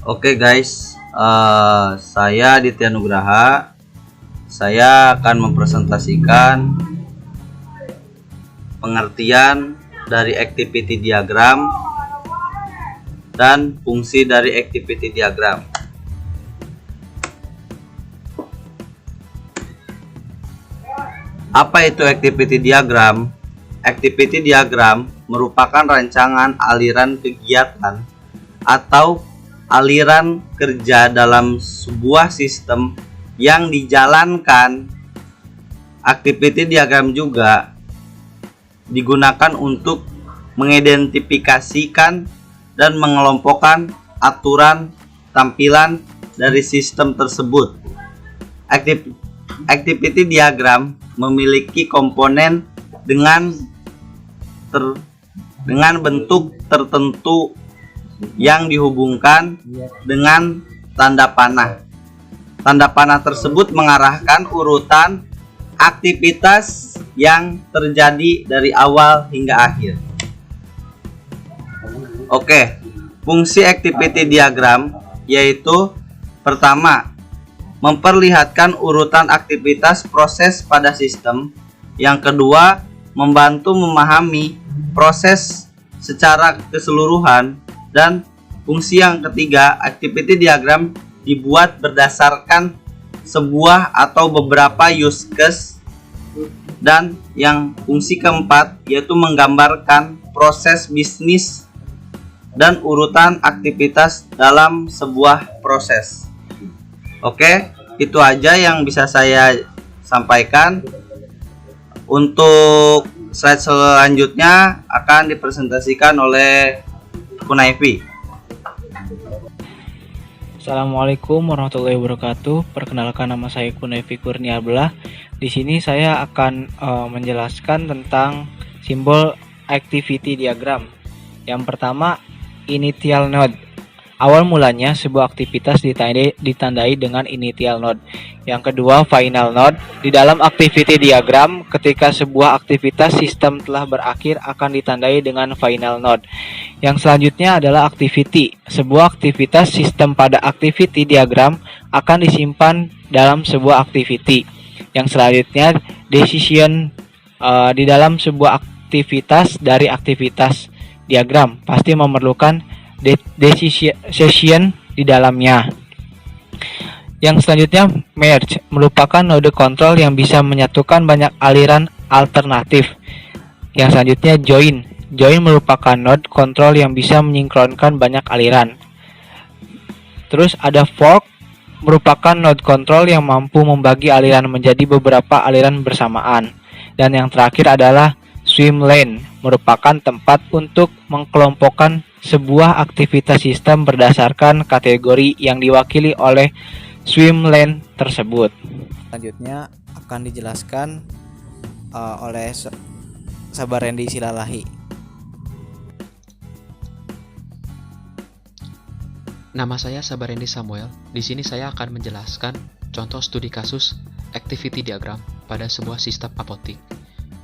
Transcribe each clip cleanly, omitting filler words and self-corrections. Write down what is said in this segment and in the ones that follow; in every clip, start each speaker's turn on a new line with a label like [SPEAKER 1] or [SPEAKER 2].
[SPEAKER 1] Oke guys, saya Ditya Nugraha. Saya akan mempresentasikan pengertian dari activity diagram dan fungsi dari activity diagram. Apa itu activity diagram? Activity diagram merupakan rancangan aliran kegiatan atau aliran kerja dalam sebuah sistem yang dijalankan. Activity diagram juga digunakan untuk mengidentifikasikan dan mengelompokkan aturan tampilan dari sistem tersebut. Activity diagram memiliki komponen dengan bentuk tertentu yang dihubungkan dengan tanda panah. Tanda panah tersebut mengarahkan urutan aktivitas yang terjadi dari awal hingga akhir. Oke, fungsi activity diagram yaitu pertama, memperlihatkan urutan aktivitas proses pada sistem. Yang kedua, membantu memahami proses secara keseluruhan. Dan fungsi yang ketiga, activity diagram dibuat berdasarkan sebuah atau beberapa use case. Dan yang fungsi keempat yaitu menggambarkan proses bisnis dan urutan aktivitas dalam sebuah proses. Oke, itu aja yang bisa saya sampaikan. Untuk slide selanjutnya akan dipresentasikan oleh Kunaifi.
[SPEAKER 2] Assalamualaikum warahmatullahi wabarakatuh. Perkenalkan, nama saya Kunaifi Kurniablah. Di sini saya akan menjelaskan tentang simbol activity diagram. Yang pertama, initial node. Awal mulanya sebuah aktivitas ditandai dengan initial node. Yang kedua, final node. Di dalam activity diagram, ketika sebuah aktivitas sistem telah berakhir akan ditandai dengan final node. Yang selanjutnya adalah activity. Sebuah aktivitas sistem pada activity diagram akan disimpan dalam sebuah activity. Yang selanjutnya decision. Di dalam sebuah aktivitas dari aktivitas diagram pasti memerlukan decision di dalamnya. Yang selanjutnya merge, merupakan node kontrol yang bisa menyatukan banyak aliran alternatif. Yang selanjutnya join merupakan node kontrol yang bisa menyinkronkan banyak aliran. Terus ada fork, merupakan node kontrol yang mampu membagi aliran menjadi beberapa aliran bersamaan. Dan yang terakhir adalah swim lane, merupakan tempat untuk mengkelompokkan sebuah aktivitas sistem berdasarkan kategori yang diwakili oleh swim lane tersebut. Selanjutnya akan dijelaskan oleh Sabarendi Silalahi.
[SPEAKER 3] Nama saya Sabarendi Samuel. Di sini saya akan menjelaskan contoh studi kasus activity diagram pada sebuah sistem apotik.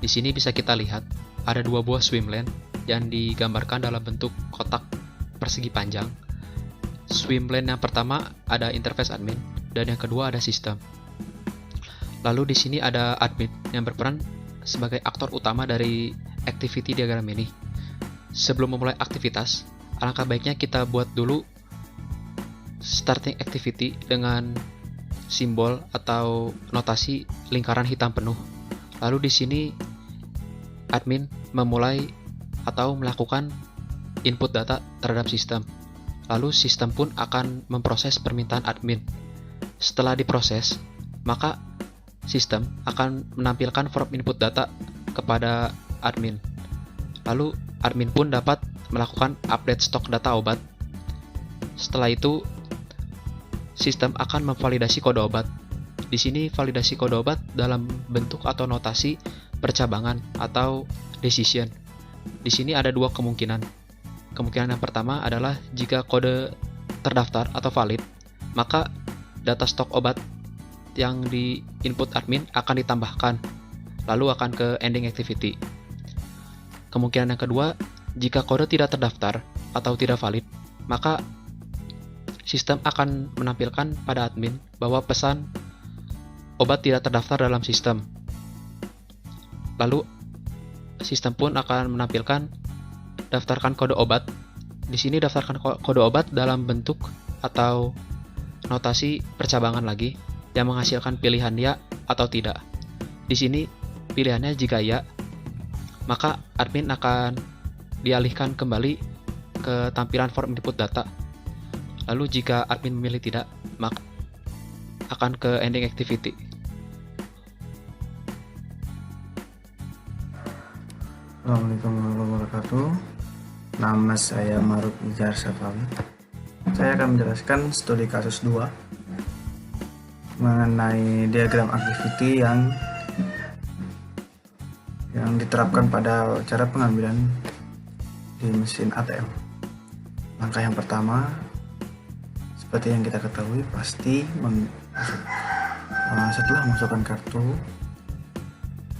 [SPEAKER 3] Di sini bisa kita lihat ada dua buah swim lane yang digambarkan dalam bentuk kotak persegi panjang. Swim lane yang pertama ada interface admin dan yang kedua ada sistem. Lalu di sini ada admin yang berperan sebagai aktor utama dari activity diagram ini. Sebelum memulai aktivitas, alangkah baiknya kita buat dulu starting activity dengan simbol atau notasi lingkaran hitam penuh. Lalu di sini admin memulai atau melakukan input data terhadap sistem. Lalu sistem pun akan memproses permintaan admin. Setelah diproses, maka sistem akan menampilkan form input data kepada admin. Lalu admin pun dapat melakukan update stok data obat. Setelah itu, sistem akan memvalidasi kode obat. Di sini validasi kode obat dalam bentuk atau notasi percabangan atau decision. Di sini ada dua kemungkinan. Kemungkinan yang pertama adalah jika kode terdaftar atau valid, maka data stok obat yang di input admin akan ditambahkan, lalu akan ke ending activity. Kemungkinan yang kedua, jika kode tidak terdaftar atau tidak valid, maka sistem akan menampilkan pada admin bahwa pesan obat tidak terdaftar dalam sistem. Lalu sistem pun akan menampilkan daftarkan kode obat. Di sini daftarkan kode obat dalam bentuk atau notasi percabangan lagi yang menghasilkan pilihan ya atau tidak. Di sini pilihannya jika ya, maka admin akan dialihkan kembali ke tampilan form input data. Lalu jika admin memilih tidak, maka akan ke ending activity.
[SPEAKER 4] Assalamualaikum warahmatullahi wabarakatuh. Nama saya Maruf Ijar Safawi. Saya akan menjelaskan studi kasus 2 mengenai diagram activity yang diterapkan pada cara pengambilan di mesin ATM. Langkah yang pertama, seperti yang kita ketahui, pasti setelah memasukkan kartu,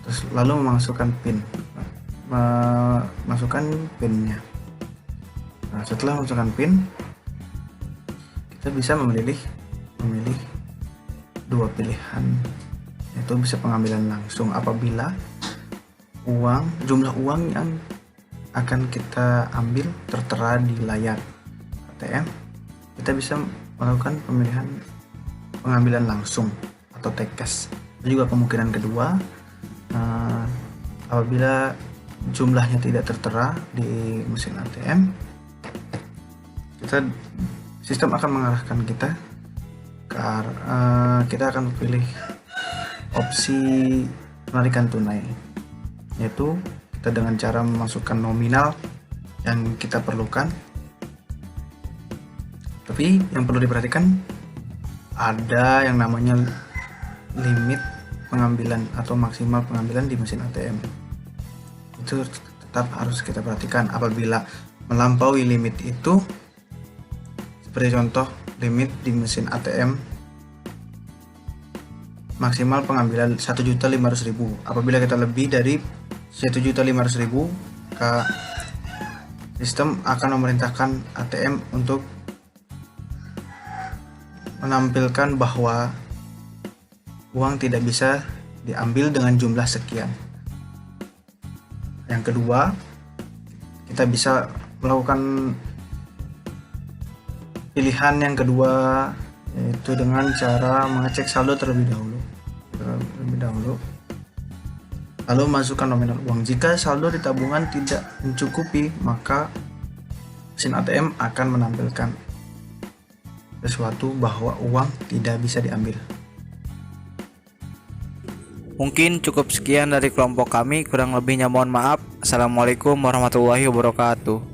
[SPEAKER 4] terus lalu memasukkan PIN, masukkan PIN-nya. Nah, setelah memasukkan PIN, kita bisa memilih dua pilihan, yaitu bisa pengambilan langsung apabila jumlah uang yang akan kita ambil tertera di layar ATM. Kita bisa melakukan pemilihan pengambilan langsung atau take cash. Juga kemungkinan kedua, apabila jumlahnya tidak tertera di mesin ATM, sistem akan mengarahkan kita kita akan pilih opsi penarikan tunai, yaitu kita dengan cara memasukkan nominal yang kita perlukan. Tapi yang perlu diperhatikan, ada yang namanya limit pengambilan atau maksimal pengambilan di mesin ATM. Itu tetap harus kita perhatikan. Apabila melampaui limit itu, seperti contoh limit di mesin ATM maksimal pengambilan 1.500.000. Apabila kita lebih dari 1.500.000, sistem akan memerintahkan ATM untuk menampilkan bahwa uang tidak bisa diambil dengan jumlah sekian. Yang kedua, kita bisa melakukan pilihan yang kedua, yaitu dengan cara mengecek saldo terlebih dahulu, lalu masukkan nominal uang. Jika saldo di tabungan tidak mencukupi, maka mesin ATM akan menampilkan sesuatu bahwa uang tidak bisa diambil.
[SPEAKER 2] Mungkin cukup sekian dari kelompok kami, kurang lebihnya mohon maaf. Assalamualaikum warahmatullahi wabarakatuh.